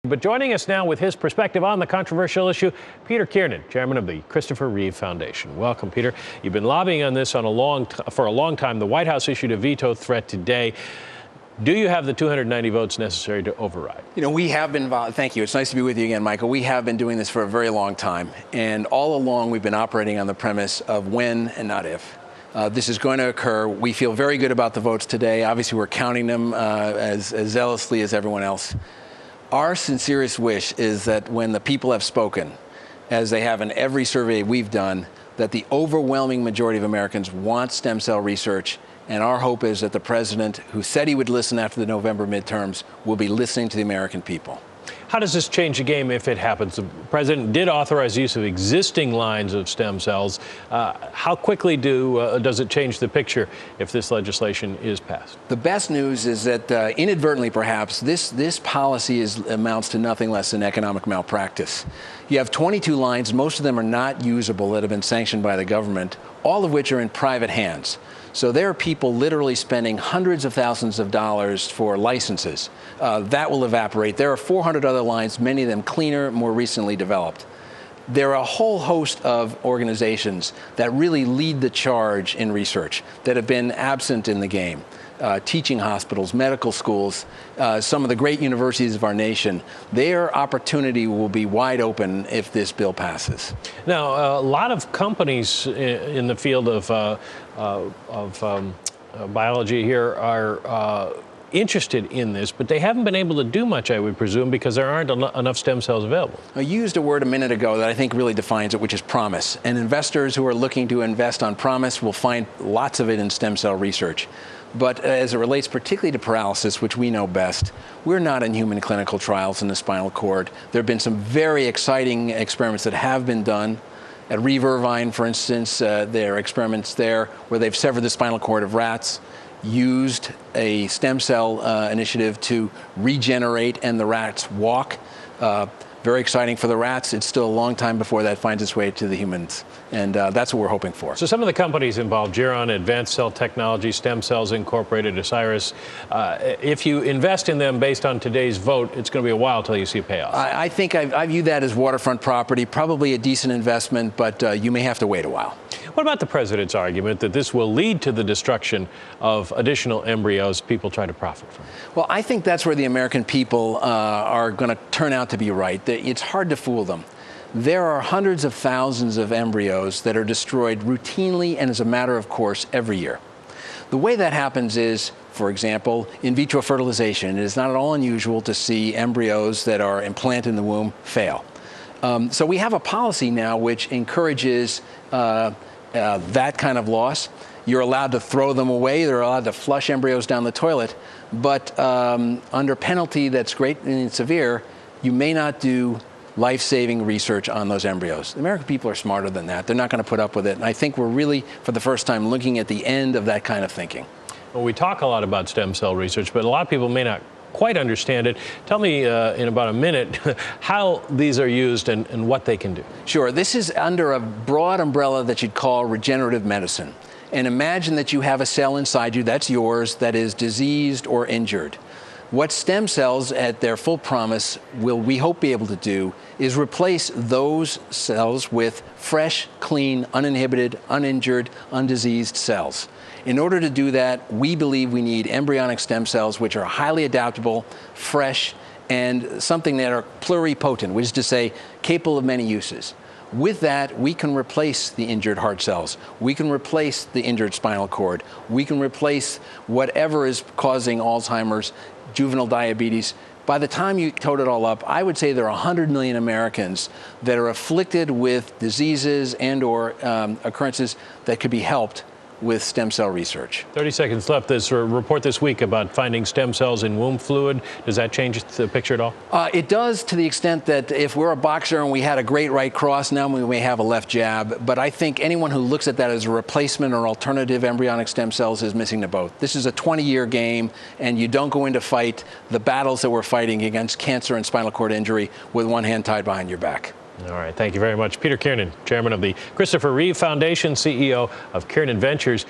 But joining us now with his perspective on the controversial issue, Peter Kiernan, chairman of the Christopher Reeve Foundation. Welcome, Peter. You've been lobbying on this for a long time. The White House issued a veto threat today. Do you have the 290 votes necessary to override? You know, we have been, thank you. It's nice to be with you again, Michael. We have been doing this for a very long time. And all along, we've been operating on the premise of when and not if. This is going to occur. We feel very good about the votes today. Obviously, we're counting them as zealously as everyone else. Our sincerest wish is that when the people have spoken, as they have in every survey we've done, that the overwhelming majority of Americans want stem cell research. And our hope is that the president, who said he would listen after the November midterms, will be listening to the American people. How does this change the game if it happens? The president did authorize the use of existing lines of stem cells. How quickly does it change the picture if this legislation is passed? The best news is that inadvertently, perhaps, this policy amounts to nothing less than economic malpractice. You have 22 lines. Most of them are not usable that have been sanctioned by the government, all of which are in private hands. So there are people literally spending hundreds of thousands of dollars for licenses. That will evaporate. There are 400 other lines, many of them cleaner, more recently developed. There are a whole host of organizations that really lead the charge in research that have been absent in the game. Teaching hospitals, medical schools, some of the great universities of our nation, their opportunity will be wide open if this bill passes. Now, a lot of companies in the field of biology here are interested in this, but they haven't been able to do much, I would presume, because there aren't enough stem cells available. I used a word a minute ago that I think really defines it, which is promise. And investors who are looking to invest on promise will find lots of it in stem cell research. But as it relates particularly to paralysis, which we know best, we're not in human clinical trials in the spinal cord. There have been some very exciting experiments that have been done. At Reeve, Irvine, for instance, there are experiments there where they've severed the spinal cord of rats, used a stem cell initiative to regenerate, and the rats walk. Very exciting for the rats. It's still a long time before that finds its way to the humans. And that's what we're hoping for. So some of the companies involved, Kiernan, Advanced Cell Technology, Stem Cells Incorporated, Osiris, if you invest in them based on today's vote, it's going to be a while till you see a payoff. I think I view that as waterfront property, probably a decent investment, but you may have to wait a while. What about the president's argument that this will lead to the destruction of additional embryos people try to profit from? Well, I think that's where the American people are going to turn out to be right. It's hard to fool them. There are hundreds of thousands of embryos that are destroyed routinely and as a matter of course every year. The way that happens is, for example, in vitro fertilization. It is not at all unusual to see embryos that are implanted in the womb fail. So we have a policy now which encourages that kind of loss. You're allowed to throw them away. They're allowed to flush embryos down the toilet. But under penalty that's great and severe, you may not do life-saving research on those embryos. The American people are smarter than that. They're not going to put up with it. And I think we're really, for the first time, looking at the end of that kind of thinking. Well, we talk a lot about stem cell research, but a lot of people may not quite understand it. Tell me in about a minute how these are used and what they can do. Sure. This is under a broad umbrella that you'd call regenerative medicine. And imagine that you have a cell inside you that's yours that is diseased or injured. What stem cells, at their full promise, will, we hope, be able to do is replace those cells with fresh, clean, uninhibited, uninjured, undiseased cells. In order to do that, we believe we need embryonic stem cells, which are highly adaptable, fresh, and something that are pluripotent, which is to say, capable of many uses. With that, we can replace the injured heart cells. We can replace the injured spinal cord. We can replace whatever is causing Alzheimer's, juvenile diabetes. By the time you total it all up, I would say there are 100 million Americans that are afflicted with diseases and or occurrences that could be helped with stem cell research. 30 seconds left. There's a report this week about finding stem cells in womb fluid. Does that change the picture at all? It does, to the extent that if we're a boxer and we had a great right cross, now we may have a left jab. But I think anyone who looks at that as a replacement or alternative embryonic stem cells is missing the boat. This is a 20-year game, and you don't go in to fight the battles that we're fighting against cancer and spinal cord injury with one hand tied behind your back. All right. Thank you very much. Peter Kiernan, chairman of the Christopher Reeve Foundation, CEO of Kiernan Ventures.